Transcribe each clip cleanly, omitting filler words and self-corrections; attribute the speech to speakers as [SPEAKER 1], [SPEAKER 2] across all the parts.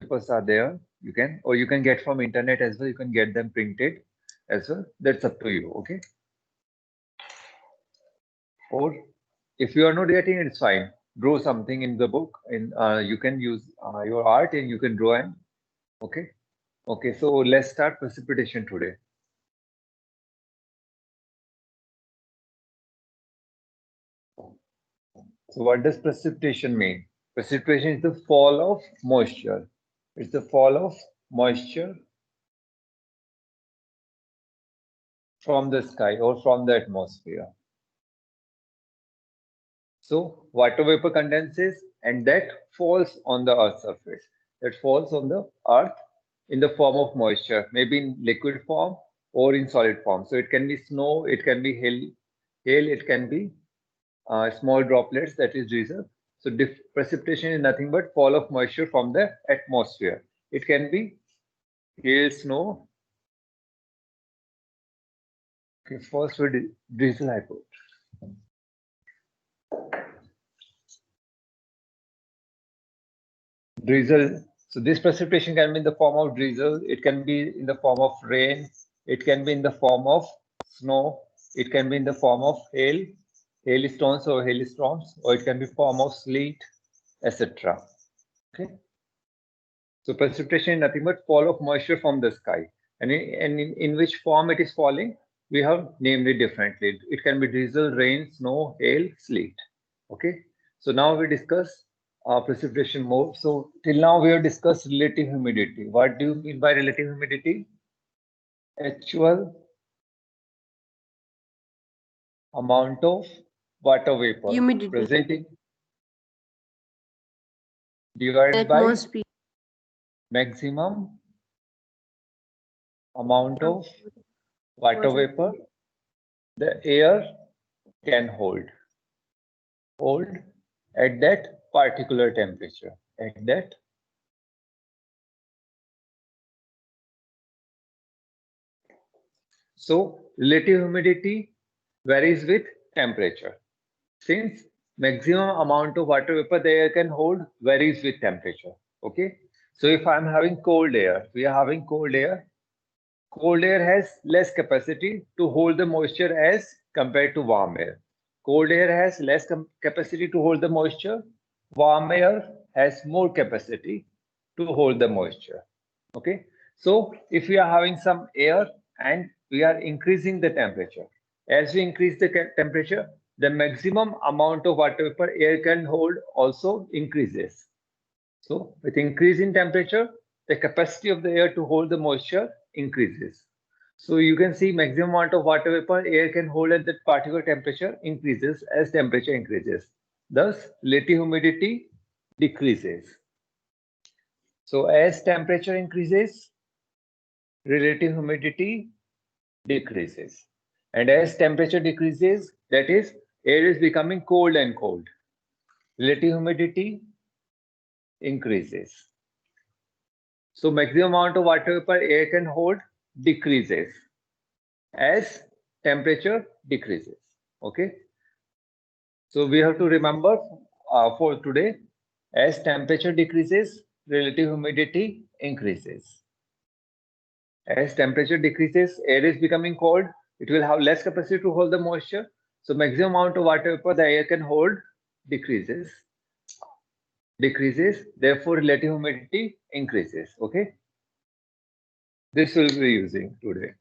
[SPEAKER 1] papers are there, you can, or you can get from internet as well. You can get them printed as well. That's up to you. Okay. Or if you are not getting it, it's fine. Draw something in the book, and you can use your art and you can draw. And okay. Okay. So let's start precipitation today. So what does precipitation mean? Precipitation is the fall of moisture. It's the fall of moisture from the sky or from the atmosphere. So water vapor condenses and that falls on the earth's surface. That falls on the earth in the form of moisture, maybe in liquid form or in solid form. So it can be snow, it can be hail, it can be small droplets, that is drizzle. So precipitation is nothing but fall of moisture from the atmosphere. It can be hail, snow. Okay, first with drizzle I put. Drizzle. So this precipitation can be in the form of drizzle. It can be in the form of rain. It can be in the form of snow. It can be in the form of hail, hailstones or hailstorms, or it can be form of sleet, etc. Okay. So precipitation is nothing but fall of moisture from the sky. And in which form it is falling, we have named it differently. It can be drizzle, rain, snow, hail, sleet. Okay. So now we discuss precipitation more. So till now we have discussed relative humidity. What do you mean by relative humidity? Actual amount of water vapor
[SPEAKER 2] Humidity.
[SPEAKER 1] present in divided by
[SPEAKER 2] Atmosphere.
[SPEAKER 1] maximum amount of water vapor the air can hold at that particular temperature. At that so relative humidity varies with temperature. Since maximum amount of water vapor the air can hold varies with temperature. Okay. So if I'm having cold air, we are having cold air. Cold air has less capacity to hold the moisture as compared to warm air. Cold air has less capacity to hold the moisture. Warm air has more capacity to hold the moisture. Okay. So if we are having some air and we are increasing the temperature, as we increase the temperature, the maximum amount of water vapor air can hold also increases. So with increase in temperature, the capacity of the air to hold the moisture increases. So you can see maximum amount of water vapor air can hold at that particular temperature increases as temperature increases. Thus, relative humidity decreases. So as temperature increases, relative humidity decreases. And as temperature decreases, that is, air is becoming cold and cold. Relative humidity increases. So maximum amount of water vapor air can hold decreases as temperature decreases. Okay. So we have to remember for today, as temperature decreases, relative humidity increases. As temperature decreases, air is becoming cold. It will have less capacity to hold the moisture. So maximum amount of water vapor the air can hold decreases. Therefore relative humidity increases. Okay. This will be using today.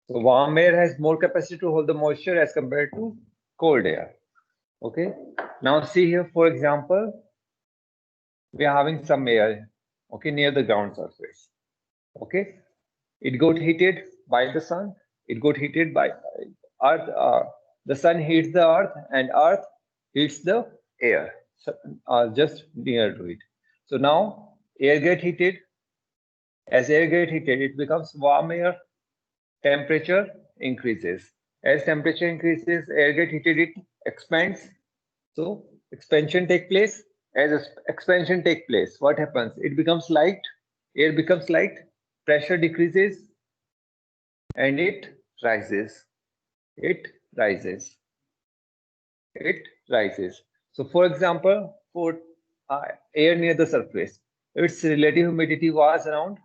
[SPEAKER 1] So warm air has more capacity to hold the moisture as compared to cold air. Okay. Now see here, for example, we are having some air, okay, near the ground surface. Okay. It got heated by the sun. It got heated by earth. The sun heats the earth and earth heats the air just near to it. So now air get heated. As air get heated, it becomes warm air. Temperature increases. As temperature increases, air get heated, it expands. So expansion take place. As expansion take place, what happens? It becomes light. Air becomes light. Pressure decreases, and it rises. It rises. it rises. So for example, for air near the surface, its relative humidity was around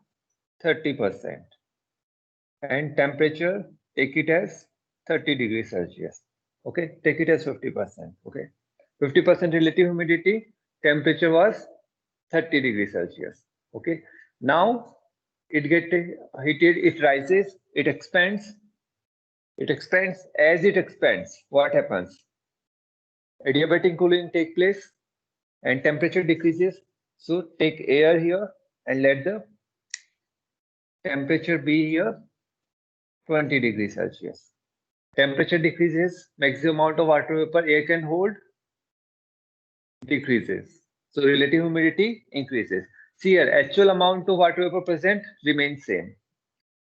[SPEAKER 1] 30%, and temperature, take it as 30 degrees Celsius. Okay, take it as 50%. Okay, 50% relative humidity, temperature was 30 degrees Celsius. Okay, now it get heated, it rises, it expands. It expands. As it expands, what happens? Adiabatic cooling take place and temperature decreases. So take air here and let the temperature be here 20 degrees Celsius. Temperature decreases, maximum amount of water vapor air can hold decreases. So relative humidity increases. See here, actual amount of water vapor present remains same.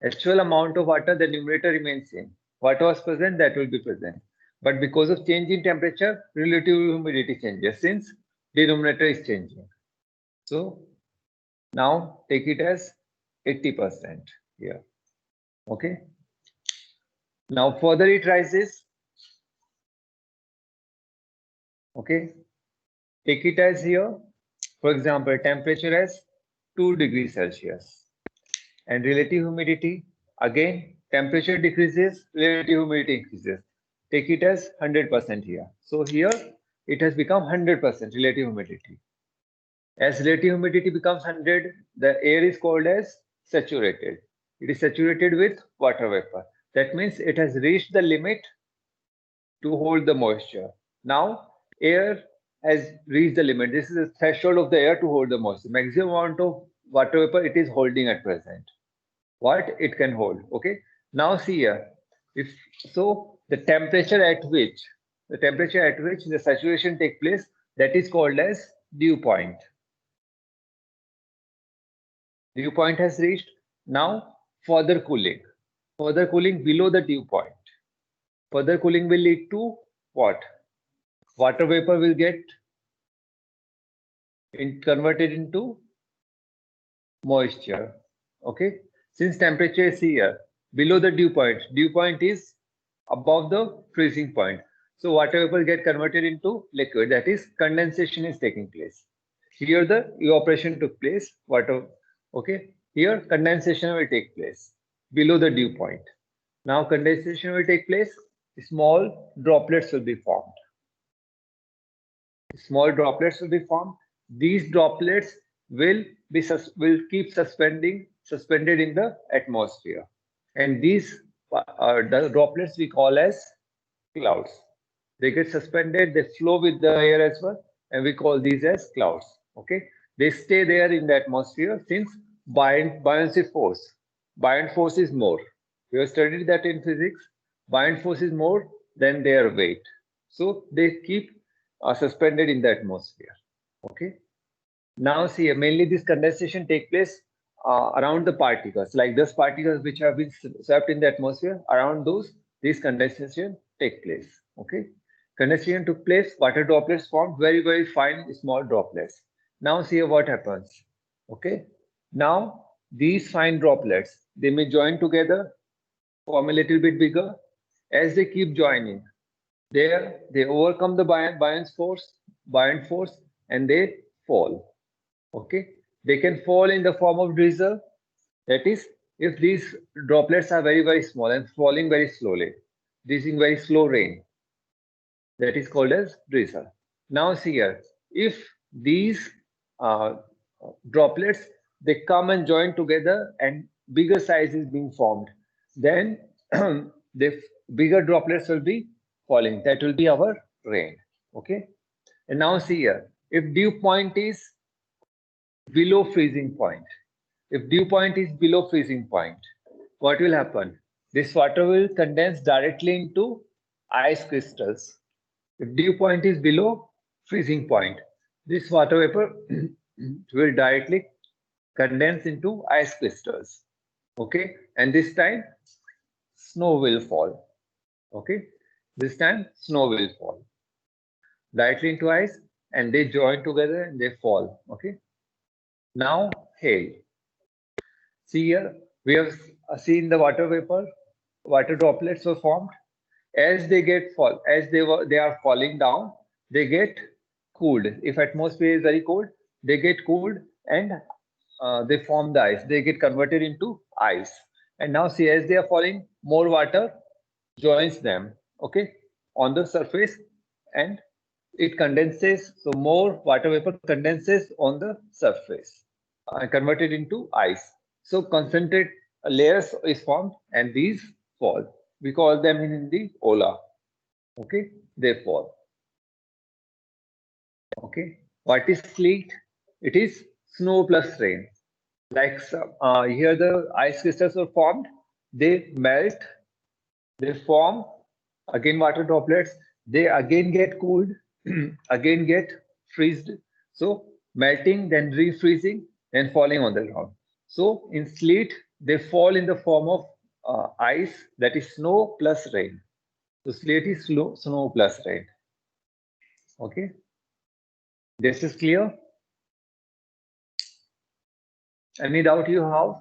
[SPEAKER 1] Actual amount of water, the numerator remains same. What was present, that will be present. But because of change in temperature, relative humidity changes since denominator is changing. So now take it as 80% here. Okay. Now further it rises. Okay. Take it as here. For example, temperature as 2 degrees Celsius. And relative humidity, again, temperature decreases, relative humidity increases. Take it as 100% here. So here it has become 100% relative humidity. As relative humidity becomes 100, the air is called as saturated. It is saturated with water vapor. That means it has reached the limit to hold the moisture. Now air has reached the limit. This is the threshold of the air to hold the moisture. Maximum amount of water vapor it is holding at present. What it can hold. Okay. Now see here. If so, the temperature at which the saturation take place, that is called as dew point. Dew point has reached. Now further cooling. Further cooling below the dew point. Further cooling will lead to what? Water vapor will get converted into moisture. Okay. Since temperature is here below the dew point is above the freezing point. So water vapor get converted into liquid, that is condensation is taking place. Here the evaporation took place, water, okay. Here condensation will take place below the dew point. Now condensation will take place, small droplets will be formed. Small droplets will be formed. These droplets will keep suspended in the atmosphere, and these the droplets we call as clouds. They get suspended, they flow with the air as well, and we call these as clouds. Okay, they stay there in the atmosphere since buoyancy force. Buoyant force is more. We have studied that in physics. Buoyant force is more than their weight, so they keep suspended in the atmosphere. Okay. Now see, mainly this condensation take place around the particles, like those particles which have been swept in the atmosphere. Around those, this condensation take place. Okay, condensation took place. Water droplets formed, very fine small droplets. Now see what happens. Okay, now these fine droplets, they may join together, form a little bit bigger. As they keep joining, there they overcome the buoyant force, and they fall. Okay, they can fall in the form of drizzle. That is, if these droplets are very small and falling very slowly, this is very slow rain. That is called as drizzle. Now see here, if these uh, droplets they come and join together and bigger size is being formed, then the bigger droplets will be falling. That will be our rain. Okay. And now see here, if dew point is below freezing point, if dew point is below freezing point, what will happen? This water will condense directly into ice crystals. If dew point is below freezing point, this water vapor will directly condense into ice crystals. Okay, and this time snow will fall. Okay, this time snow will fall directly into ice, and they join together and they fall. Okay, now hail. See here, we have seen the water vapor, water droplets were formed. As they are falling down, they get cooled. If atmosphere is very cold, they get cooled and they form the ice. They get converted into ice. And now see, as they are falling, more water joins them, okay, on the surface, and it condenses. So more water vapor condenses on the surface and converted into ice. So concentrate layers is formed and these fall. We call them in Hindi ola. Okay, they fall. Okay, what is sleet? It is snow plus rain. Like here the ice crystals were formed, they melt, they form again water droplets, they again get cooled, again get freezed. So melting, then refreezing, then falling on the ground. So in sleet, they fall in the form of ice, that is snow plus rain. So sleet is snow plus rain. Okay, this is clear. Any doubt you have?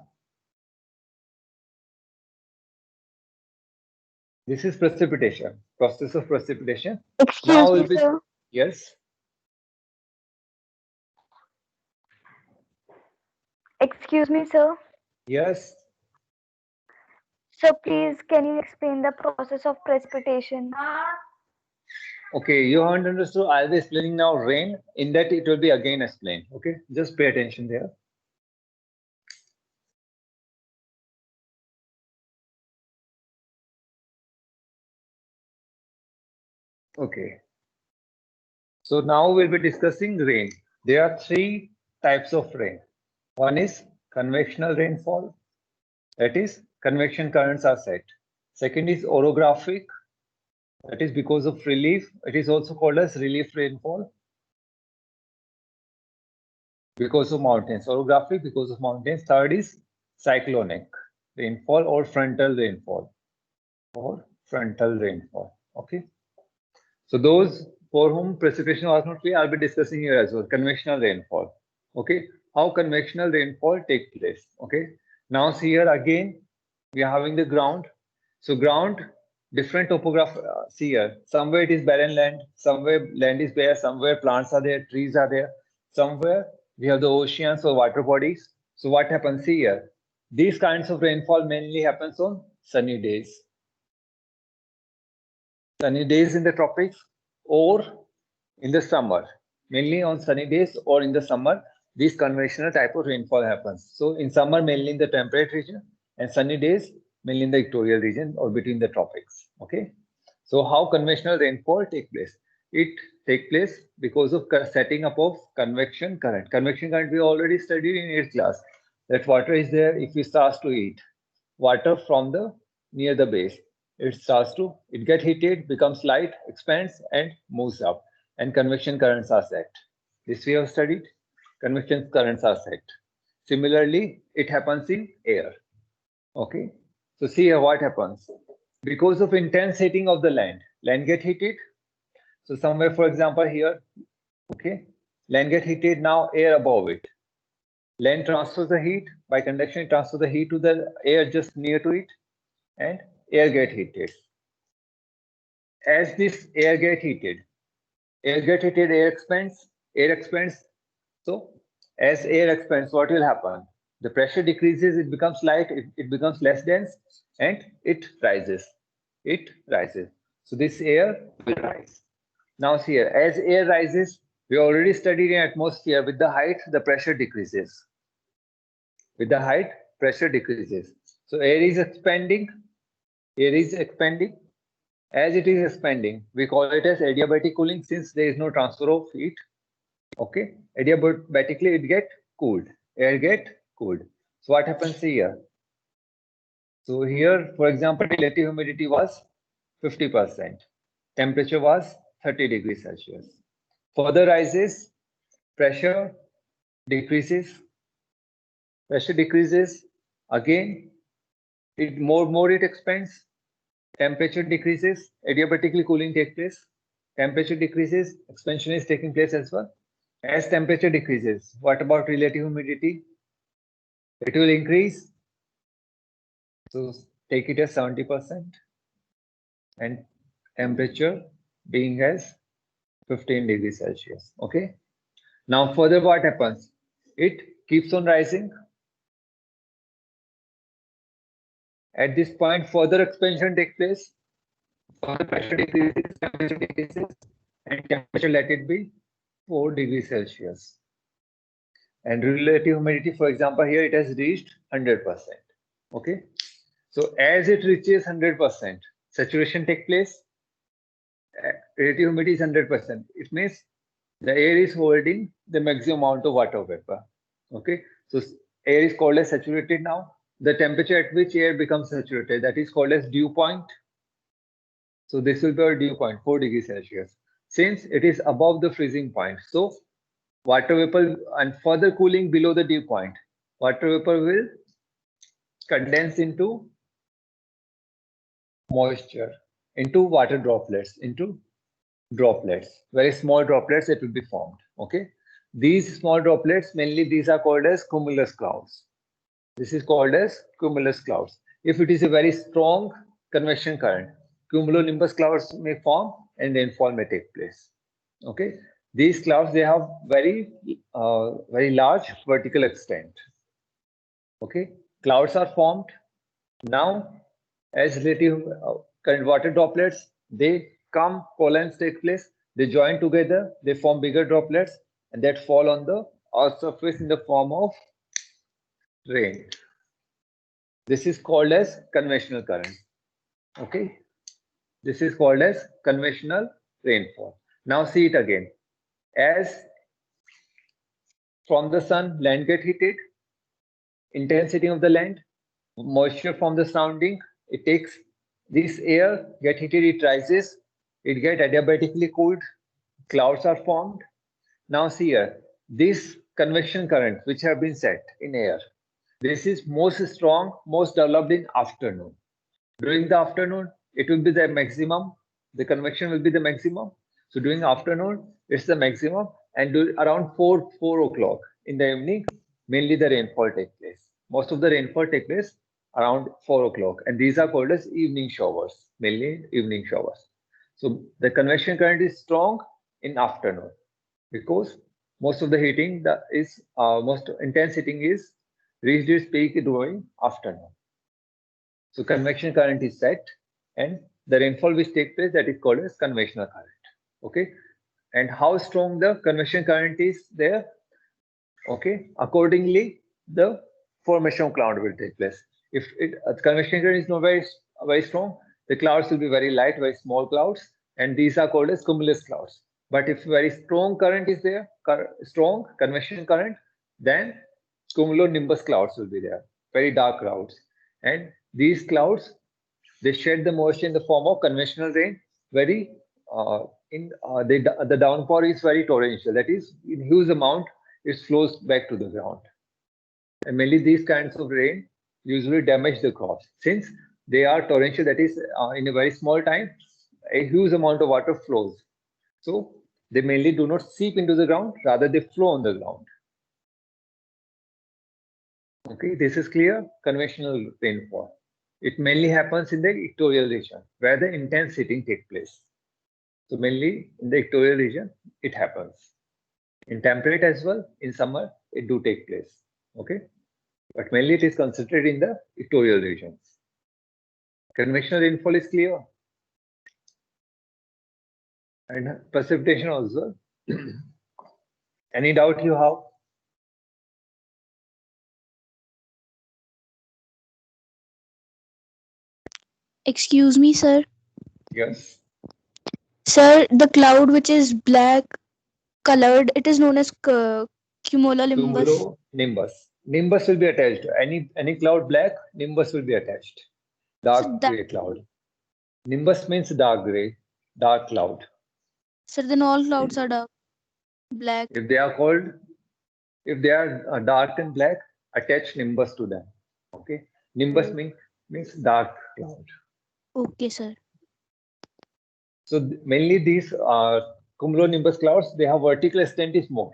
[SPEAKER 1] This is precipitation, process of precipitation.
[SPEAKER 2] Excuse me, sir.
[SPEAKER 1] Yes.
[SPEAKER 2] Excuse me, sir.
[SPEAKER 1] Yes.
[SPEAKER 2] So please, can you explain the process of precipitation?
[SPEAKER 1] Okay, you haven't understood. I'll be explaining now rain. In that, it will be again explained. Okay, just pay attention there. Okay. So now we'll be discussing rain. There are three types of rain. One is convectional rainfall. That is, convection currents are set. Second is orographic. That is because of relief. It is also called as relief rainfall. Because of mountains. Orographic because of mountains. Third is cyclonic rainfall or frontal rainfall. Okay. So those for whom precipitation was not clear, I'll be discussing here as well. Convectional rainfall. Okay. How convectional rainfall take place. Okay. Now see here again, we are having the ground. So ground, different topography. See here, somewhere it is barren land, somewhere land is bare, somewhere plants are there, trees are there, somewhere we have the oceans or water bodies. So what happens here? These kinds of rainfall mainly happens on sunny days. Sunny days in the tropics or in the summer. Mainly on sunny days or in the summer, this conventional type of rainfall happens. So in summer, mainly in the temperate region, and sunny days, mainly in the equatorial region or between the tropics. Okay. So how conventional rainfall take place? It take place because of setting up of convection current. Convection current we already studied in 8th class. That water is there if we start to heat water from the near the base. It get heated, becomes light, expands and moves up, and convection currents are set. This we have studied. Convection currents are set. Similarly, it happens in air. Okay. So see here what happens. Because of intense heating of the land get heated. So somewhere, for example, here, okay, land get heated, now air above it. Land transfers the heat by conduction, it transfers the heat to the air just near to it, and air get heated. As this air expands, air expands. So as air expands, what will happen? The pressure decreases, it becomes light, it becomes less dense, and it rises. It rises. So this air will rise. Now see here, as air rises, we already studied in atmosphere, with the height, the pressure decreases. With the height, pressure decreases. So air is expanding. Air is expanding. As it is expanding, we call it as adiabatic cooling since there is no transfer of heat. Okay, adiabatically it get cooled. Air get cooled. So what happens here? So here, for example, relative humidity was 50%. Temperature was 30 degrees Celsius. Further rises, pressure decreases. Pressure decreases again. More it expands. Temperature decreases. Adiabatically cooling takes place. Temperature decreases. Expansion is taking place as well. As temperature decreases, what about relative humidity? It will increase. So take it as 70%. And temperature being as 15 degrees Celsius. Okay. Now further what happens? It keeps on rising. At this point, further expansion takes place. Further pressure decreases, temperature decreases, and temperature let it be 4 degrees Celsius. And relative humidity, for example, here it has reached 100%. Okay. So as it reaches 100%, saturation takes place. Relative humidity is 100%. It means the air is holding the maximum amount of water vapor. Okay. So air is called as saturated now. The temperature at which air becomes saturated, that is called as dew point. So this will be our dew point, 4 degrees Celsius. Since it is above the freezing point, so water vapor and further cooling below the dew point, water vapor will condense into moisture, into water droplets, very small droplets that will be formed. Okay. These small droplets, mainly these are called as cumulus clouds. This is called as cumulus clouds. If it is a very strong convection current, cumulonimbus clouds may form and rainfall may take place. Okay. These clouds, they have very large vertical extent. Okay. Clouds are formed. Now, as relative current water droplets, they come, collisions take place, they join together, they form bigger droplets, and that fall on the earth surface in the form of rain. This is called as conventional current. Okay. This is called as conventional rainfall. Now see it again. As from the sun, land get heated, intensity of the land, moisture from the surrounding, it takes this air, get heated, it rises, it get adiabatically cooled, clouds are formed. Now see here, this convection current which have been set in air, this is most strong, most developed in afternoon. During the afternoon, it will be the maximum, the convection will be the maximum. So during afternoon, it's the maximum, and around 4 o'clock in the evening, mainly the rainfall takes place. Most of the rainfall takes place around 4 o'clock, and these are called as evening showers, mainly evening showers. So the convection current is strong in afternoon because most of the heating is most intense heating is reached its peak during afternoon. So convection current is set, and the rainfall which takes place, that is called as convectional current. Okay. And how strong the convection current is there? Okay. Accordingly, the formation of cloud will take place. If convection current is not very strong, the clouds will be very light, very small clouds, and these are called as cumulus clouds. But if very strong current is there, strong convection current, then cumulonimbus clouds will be there, very dark clouds. And these clouds, they shed the moisture in the form of conventional rain. The downpour is very torrential. That is, in huge amount, it flows back to the ground. And mainly these kinds of rain usually damage the crops since they are torrential. That is, in a very small time, a huge amount of water flows. So they mainly do not seep into the ground, rather they flow on the ground. Okay, this is clear. Conventional rainfall. It mainly happens in the equatorial region where the intense heating takes place. So mainly in the equatorial region, it happens. In temperate as well, in summer, it do take place. Okay, but mainly it is concentrated in the equatorial regions. Conventional rainfall is clear, and precipitation also. Any doubt you have?
[SPEAKER 3] Excuse me, sir.
[SPEAKER 1] Yes.
[SPEAKER 3] Sir, the cloud which is black colored, it is known as cumulonimbus.
[SPEAKER 1] Cumulonimbus. Nimbus will be attached. Any cloud black, nimbus will be attached. Dark
[SPEAKER 3] So
[SPEAKER 1] gray cloud. Nimbus means dark gray, dark cloud.
[SPEAKER 3] sir, then all clouds are dark, black.
[SPEAKER 1] If they are dark and black, attach nimbus to them. Okay. Nimbus
[SPEAKER 3] Oh,
[SPEAKER 1] means dark cloud.
[SPEAKER 3] okay, sir.
[SPEAKER 1] So mainly these cumulonimbus clouds, they have vertical extent is more,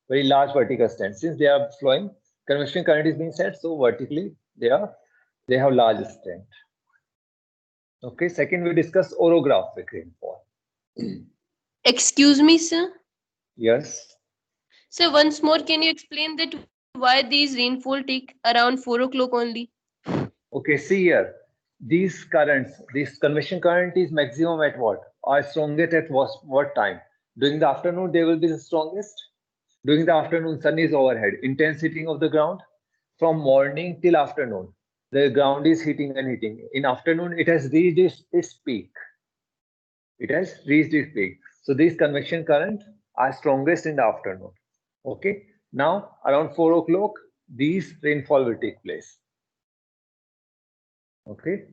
[SPEAKER 1] very large vertical extent. Since they are flowing, convection current is being set, so vertically they have large extent. Okay, second we discuss orographic rainfall.
[SPEAKER 4] Excuse me, sir.
[SPEAKER 1] Yes.
[SPEAKER 4] So once more, can you explain that why these rainfall take around 4 o'clock only?
[SPEAKER 1] Okay, see here. These currents, this convection current is maximum at what? Are strongest at what time? During the afternoon, they will be the strongest. During the afternoon, sun is overhead. Intense heating of the ground from morning till afternoon. The ground is heating and heating. In afternoon, it has reached its peak. It has reached its peak. So these convection current are strongest in the afternoon. Okay. Now around 4 o'clock, these rainfall will take place. Okay.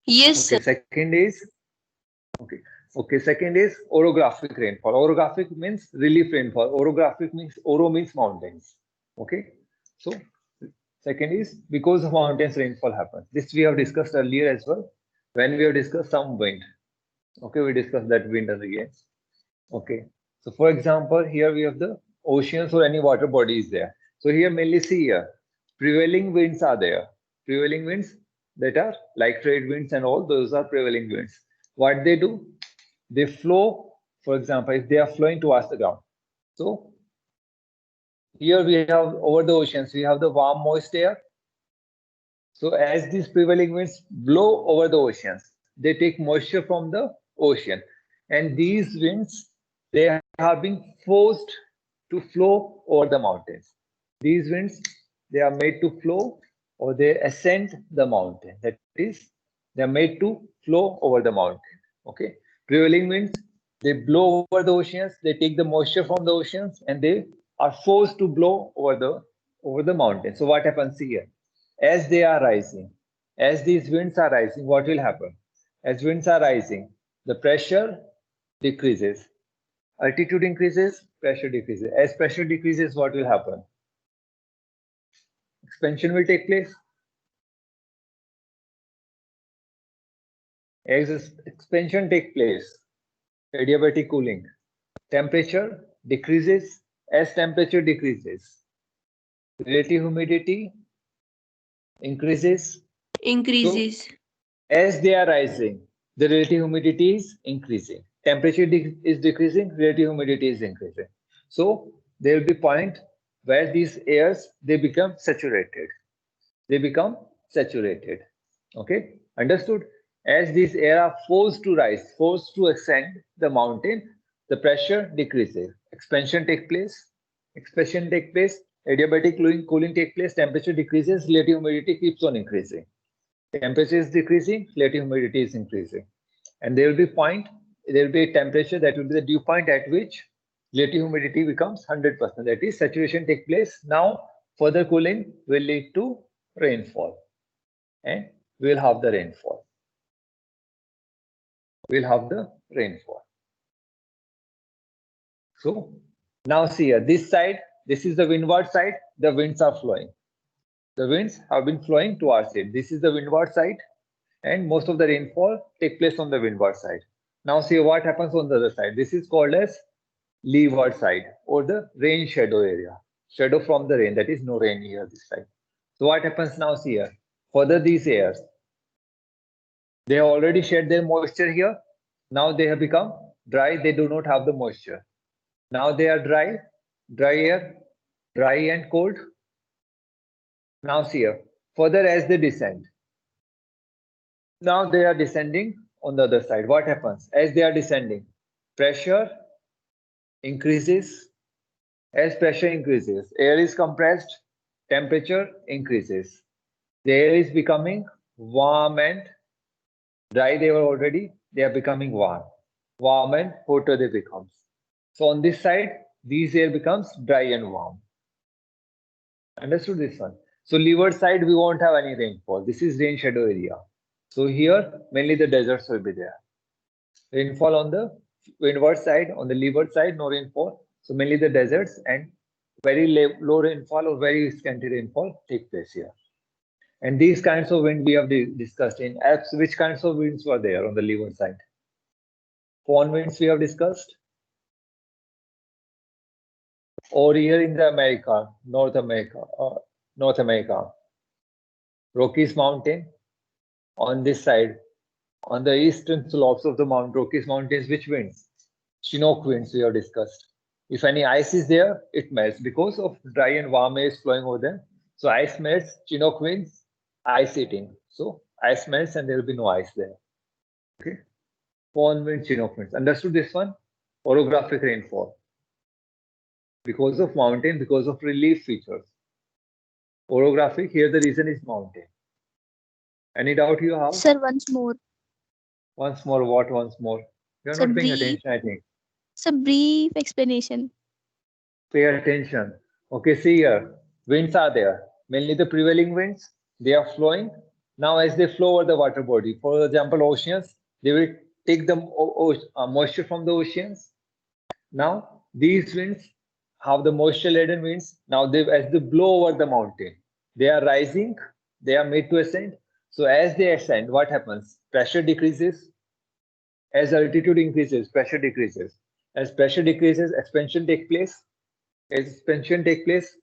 [SPEAKER 4] Yes,
[SPEAKER 1] Okay.
[SPEAKER 4] sir.
[SPEAKER 1] Second is okay. Okay. Second is orographic rainfall. Orographic means relief rainfall. Orographic means oro means mountains. Okay. So second is because of mountains rainfall happens. This we have discussed earlier as well when we have discussed some wind. Okay, we discussed that wind again. Okay. So for example, here we have the oceans or any water body is there. So here mainly see here, prevailing winds are there. Prevailing winds that are like trade winds and all those are prevailing winds. What they do? They flow, for example, if they are flowing towards the ground. So here we have over the oceans, we have the warm moist air. So as these prevailing winds blow over the oceans, they take moisture from the ocean. And these winds, they have been forced to flow over the mountains. These winds, they are made to flow or they ascend the mountain. That is, they are made to flow over the mountain. Okay. Prevailing winds, they blow over the oceans, they take the moisture from the oceans and they are forced to blow over the mountain. So what happens here? As they are rising, as these winds are rising, what will happen? As winds are rising, the pressure decreases. Altitude increases, pressure decreases. As pressure decreases, what will happen? Expansion will take place. As expansion takes place, adiabatic cooling. Temperature decreases. As temperature decreases, relative humidity increases.
[SPEAKER 4] Increases.
[SPEAKER 1] So as they are rising, the relative humidity is increasing. Temperature is decreasing, relative humidity is increasing. So there will be point where these airs they become saturated. They become saturated. Okay, understood? As these air are forced to rise, forced to ascend the mountain, the pressure decreases. Expansion take place. Expansion take place. Adiabatic cooling take place. Temperature decreases. Relative humidity keeps on increasing. Temperature is decreasing, relative humidity is increasing. And there will be there will be a temperature that will be the dew point at which relative humidity becomes 100%. That is, saturation takes place. Now, further cooling will lead to rainfall. And we'll have the rainfall. We'll have the rainfall. So, now see here, this side, this is the windward side, the winds are flowing. The winds have been flowing towards it. This is the windward side, and most of the rainfall take place on the windward side. Now see what happens on the other side. This is called as leeward side or the rain shadow area. Shadow from the rain, that is no rain here this side. So what happens now see here? Further these airs, they have already shed their moisture here. Now they have become dry, they do not have the moisture. Now they are dry air, dry and cold. Now see here, further as they descend, now they are descending on the other side. What happens? As they are descending, pressure increases. As pressure increases, air is compressed, temperature increases. The air is becoming warm and dry. They were already, they are becoming warm. Warm and hotter they becomes. So on this side, these air becomes dry and warm. Understood this one? So leeward side, we won't have any rainfall. This is rain shadow area. So here, mainly the deserts will be there. Rainfall on the windward side, on the leeward side, no rainfall. So mainly the deserts and very low rainfall or very scanty rainfall take place here. And these kinds of wind we have discussed in Alps. Which kinds of winds were there on the leeward side? Fohn winds we have discussed. Or here in the North America. Rockies Mountain. On this side, on the eastern slopes of the Mount Rockies Mountains, which winds? Chinook winds we have discussed. If any ice is there, it melts because of dry and warm air is flowing over there. So ice melts, Chinook winds, ice eating. So ice melts and there will be no ice there. Okay. Fohn winds, Chinook winds. Understood this one? Orographic rainfall. Because of mountain, because of relief features. Orographic, here the reason is mountain. Any doubt you have?
[SPEAKER 3] Sir, once more.
[SPEAKER 1] Once more, what once more? You're
[SPEAKER 3] Sir,
[SPEAKER 1] not paying
[SPEAKER 3] brief.
[SPEAKER 1] attention, I think.
[SPEAKER 3] Sir, brief explanation.
[SPEAKER 1] Pay attention. Okay, see here, winds are there. Mainly the prevailing winds, they are flowing. Now as they flow over the water body, for example, oceans, they will take the moisture from the oceans. Now these winds have the moisture-laden winds. Now as they blow over the mountain, they are rising, they are made to ascend. So as they ascend, what happens? Pressure decreases. As altitude increases, pressure decreases. As pressure decreases, expansion takes place. As expansion takes place,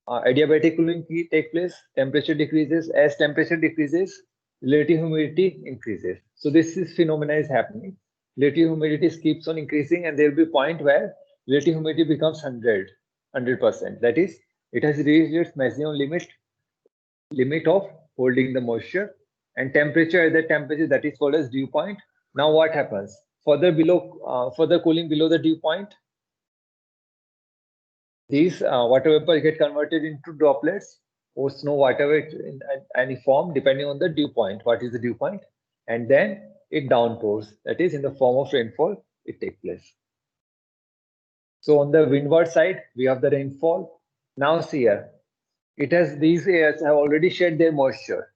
[SPEAKER 1] adiabatic cooling takes place. Temperature decreases. As temperature decreases, relative humidity increases. So this phenomena is happening. Relative humidity keeps on increasing, and there will be a point where relative humidity becomes 100%. That is, it has reached its maximum limit of holding the moisture, and temperature at that temperature, that is called as dew point. Now what happens? Further cooling below the dew point, these water vapor get converted into droplets or snow, whatever in any form, depending on the dew point. What is the dew point? And then it downpours. That is, in the form of rainfall, it takes place. So on the windward side, we have the rainfall. Now see here, these airs have already shed their moisture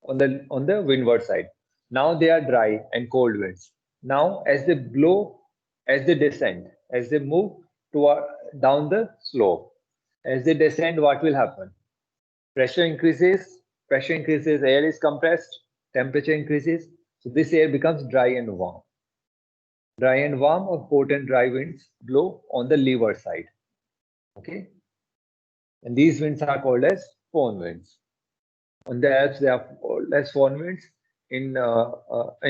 [SPEAKER 1] on the windward side. Now they are dry and cold winds. Now as they blow, as they descend, as they move down the slope, as they descend, what will happen? Pressure increases, air is compressed, temperature increases. So this air becomes dry and warm. Dry and warm or hot and dry winds blow on the leeward side. Okay. And these winds are called as Fohn winds. On the Alps, they are called as Fohn winds. In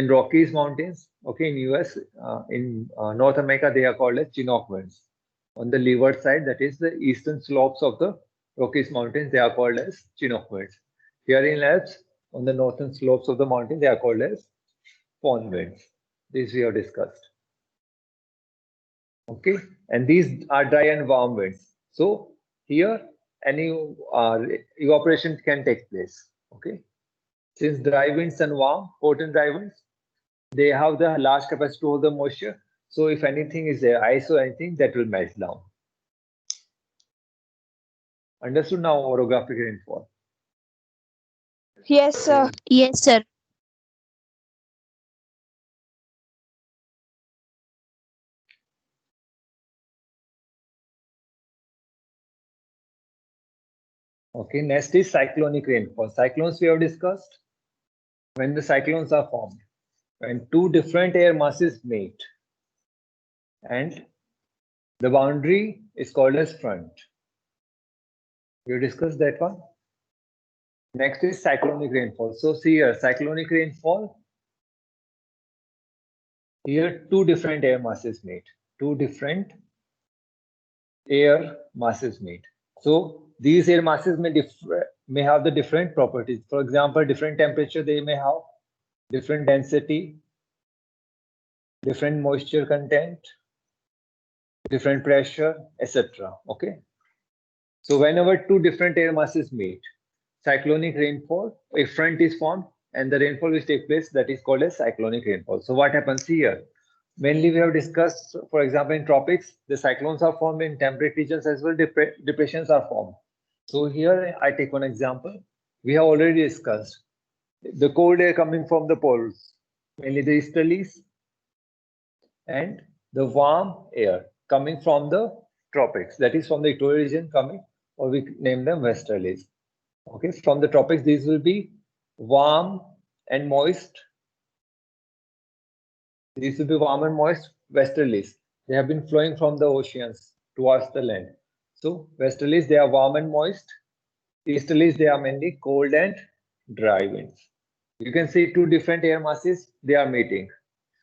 [SPEAKER 1] Rockies Mountains, okay, in US, in North America, they are called as Chinook winds. On the leeward side, that is the eastern slopes of the Rockies Mountains, they are called as Chinook winds. Here in Alps, on the northern slopes of the mountain, they are called as Fohn winds. These we have discussed. Okay, and these are dry and warm winds. So here, any evaporation can take place. Okay, since dry winds and warm, hot and dry winds, they have the large capacity to hold the moisture. So if anything is there, ice or anything, that will melt down. Understood now orographic rainfall?
[SPEAKER 2] Yes, sir.
[SPEAKER 3] Yes, sir.
[SPEAKER 1] Okay, next is cyclonic rainfall. Cyclones we have discussed. When the cyclones are formed, when two different air masses meet, and the boundary is called as front. We discussed that one. Next is cyclonic rainfall. So see here, cyclonic rainfall. Here, two different air masses meet. Two different air masses meet. So these air masses may have the different properties. For example, different temperature, they may have different density, different moisture content, different pressure, etc. Okay. So whenever two different air masses meet, cyclonic rainfall, a front is formed, and the rainfall which takes place, that is called as cyclonic rainfall. So what happens here? Mainly we have discussed, for example, in tropics, the cyclones are formed. In temperate regions as well, depressions are formed. So here I take one example. We have already discussed the cold air coming from the poles, mainly the easterlies, and the warm air coming from the tropics, that is from the equatorial region coming, or we name them westerlies. Okay, from the tropics, these will be warm and moist. These will be warm and moist westerlies. They have been flowing from the oceans towards the land. So westerlies, they are warm and moist. Easterlies, they are mainly cold and dry winds. You can see two different air masses, they are meeting.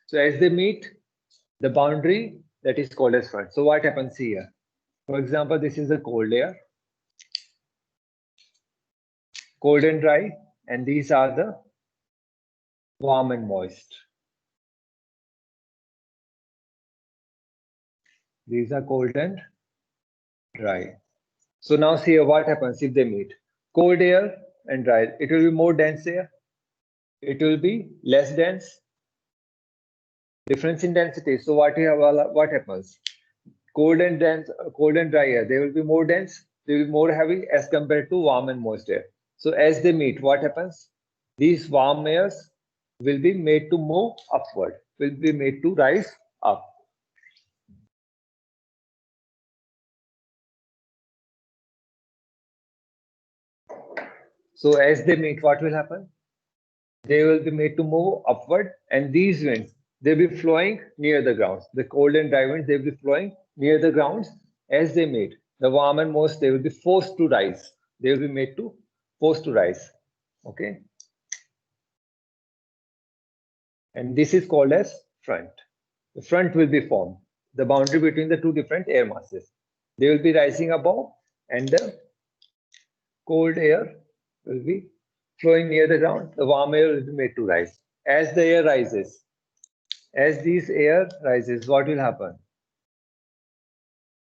[SPEAKER 1] So as they meet, the boundary that is called as front. So what happens here? For example, this is the cold air, cold and dry, and these are the warm and moist. These are cold and dry. So now see what happens if they meet. Cold air and dry, it will be more dense air. It will be less dense. Difference in density. So what happens? Cold and dry air, they will be more dense, they will be more heavy as compared to warm and moist air. So as they meet, what happens? These warm airs will be made to move upward, will be made to rise up. So as they meet, what will happen? They will be made to move upward, and these winds, they will be flowing near the grounds. The cold and dry winds, they will be flowing near the grounds. As they meet, the warm and moist, they will be forced to rise. They will be made to forced to rise. Okay. And this is called as front. The front will be formed, the boundary between the two different air masses. They will be rising above, and the cold air will be flowing near the ground. The warm air will be made to rise. As the air rises, as this air rises, what will happen?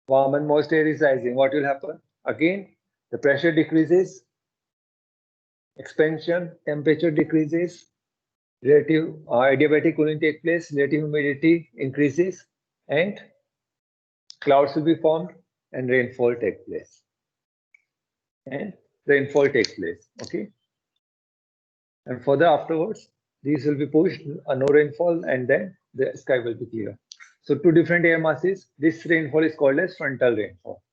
[SPEAKER 1] Warm and moist air is rising. What will happen? Again, the pressure decreases, expansion, temperature decreases, relative adiabatic cooling takes place, relative humidity increases, and clouds will be formed and rainfall takes place. Okay. And further afterwards, these will be pushed, no rainfall, and then the sky will be clear. So two different air masses. This rainfall is called as frontal rainfall,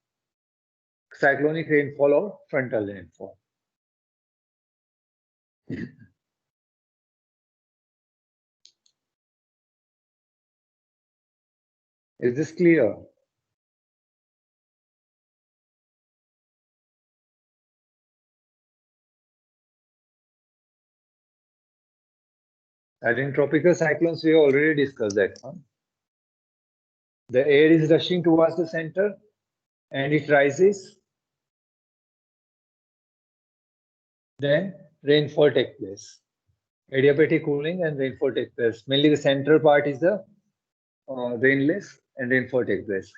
[SPEAKER 1] cyclonic rainfall or frontal rainfall. Is this clear? And in tropical cyclones, we already discussed that one. The air is rushing towards the center and it rises. Then rainfall takes place. Adiabatic cooling and rainfall takes place. Mainly the central part is the rainless and rainfall takes place.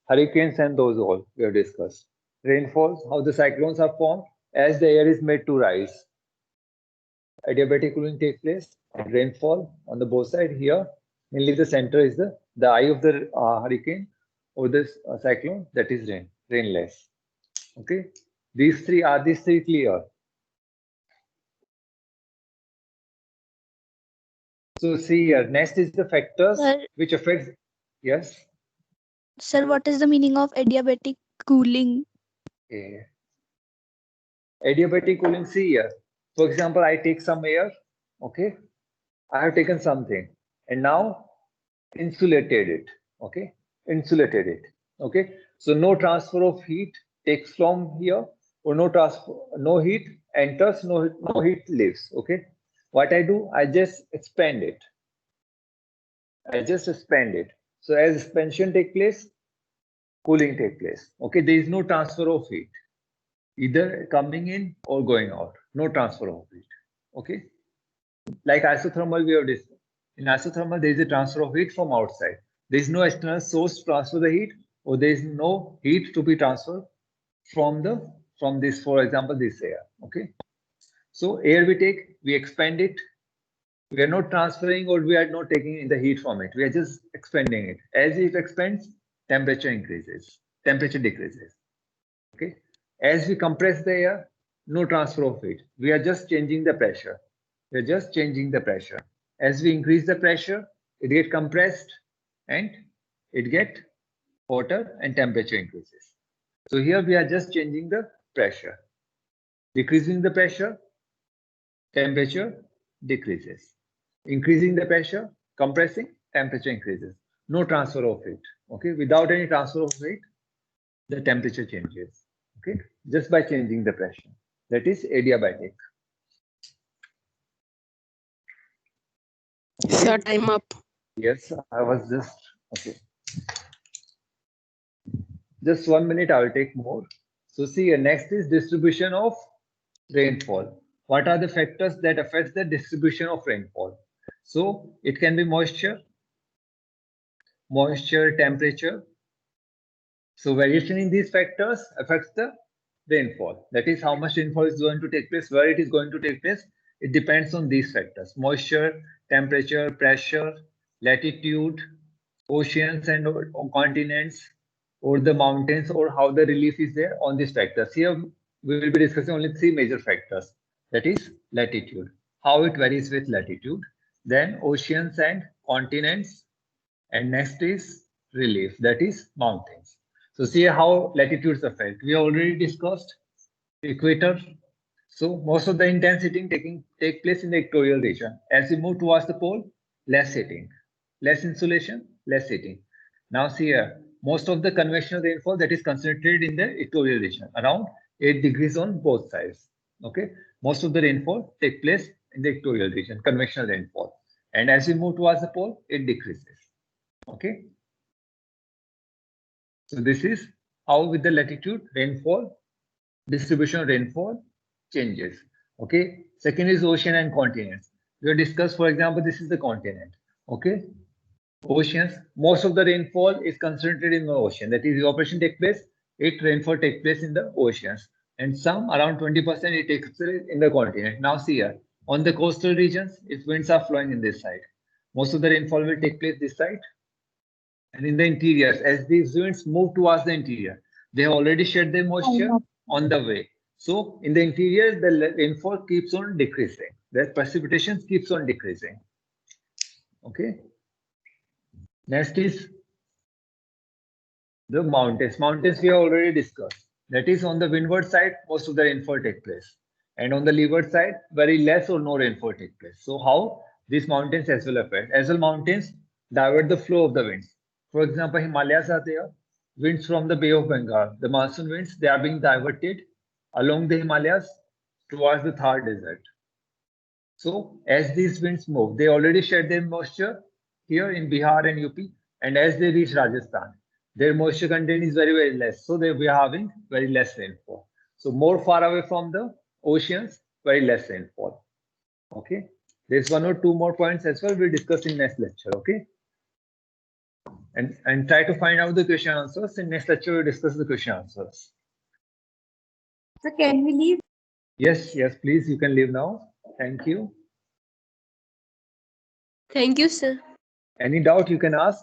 [SPEAKER 1] Hurricanes and those all we have discussed. Rainfalls, how the cyclones are formed as the air is made to rise. Adiabatic cooling takes place and rainfall on the both sides here. Mainly the center is the eye of the hurricane or this cyclone, that is rainless. Okay, these three clear? So see here, next is the factors which affects. Yes.
[SPEAKER 3] Sir, what is the meaning of adiabatic cooling?
[SPEAKER 1] Okay. Adiabatic cooling, see here. For example, I take some air. Okay, I have taken something and now insulated it. Okay, insulated it. Okay, so no transfer of heat takes from here, or no heat enters, no heat leaves. Okay, what I do, I just expand it. So as expansion take place, cooling take place. Okay, there is no transfer of heat, either coming in or going out. No transfer of heat. Okay, like isothermal, we have discussed. In isothermal, there is a transfer of heat from outside. There is no external source to transfer the heat, or there is no heat to be transferred from this, for example, this air. Okay, so air we take, we expand it. We are not transferring or we are not taking in the heat from it. We are just expanding it. As it expands, temperature increases, temperature decreases. Okay, as we compress the air, no transfer of heat. We are just changing the pressure. We are just changing the pressure. As we increase the pressure, it gets compressed and it gets hotter and temperature increases. So here we are just changing the pressure. Decreasing the pressure, temperature decreases. Increasing the pressure, compressing, temperature increases. No transfer of heat. Okay, without any transfer of heat, the temperature changes. Okay, just by changing the pressure. That is adiabatic.
[SPEAKER 5] Sir, time up.
[SPEAKER 1] Yes, I was just okay. Just 1 minute, I will take more. So see, next is distribution of rainfall. What are the factors that affect the distribution of rainfall? So it can be moisture, temperature. So variation in these factors affects the rainfall. That is how much rainfall is going to take place, where it is going to take place. It depends on these factors: moisture, temperature, pressure, latitude, oceans and or continents, or the mountains, or how the relief is there on these factors. Here we will be discussing only 3 major factors. That is latitude, how it varies with latitude, then oceans and continents, and next is relief, that is mountains. So see how latitudes affect. We already discussed equator. So most of the intense heating take place in the equatorial region. As we move towards the pole, less heating, less insulation, less heating. Now see here, most of the convectional rainfall that is concentrated in the equatorial region, around 8 degrees on both sides. Okay, most of the rainfall take place in the equatorial region, convectional rainfall. And as we move towards the pole, it decreases. Okay. So this is how with the latitude rainfall, distribution of rainfall changes. Okay. Second is ocean and continents. We have discussed, for example, this is the continent. Okay. Oceans, most of the rainfall is concentrated in the ocean. That is, evaporation takes place, rainfall takes place in the oceans. And some around 20% it takes place in the continent. Now see here, on the coastal regions, if winds are flowing in this side, most of the rainfall will take place this side. And in the interiors, as these winds move towards the interior, they have already shed their moisture on the way. So in the interior, the rainfall keeps on decreasing. The precipitation keeps on decreasing. Okay. Next is the mountains. Mountains we have already discussed. That is, on the windward side, most of the rainfall takes place. And on the leeward side, very less or no rainfall takes place. So how these mountains as well affect? As well, mountains divert the flow of the winds. For example, Himalayas are there. Winds from the Bay of Bengal, the monsoon winds, they are being diverted along the Himalayas towards the Thar Desert. So as these winds move, they already shed their moisture here in Bihar and UP. And as they reach Rajasthan, their moisture content is very, very less. So we are having very less rainfall. So more far away from the oceans, very less rainfall. Okay. There's 1 or 2 more points as well we'll discuss in next lecture. Okay. And try to find out the question answers. In next lecture, we'll discuss the question answers.
[SPEAKER 6] So can we leave?
[SPEAKER 1] Yes, please. You can leave now. Thank you.
[SPEAKER 4] Thank you, sir.
[SPEAKER 1] Any doubt you can ask?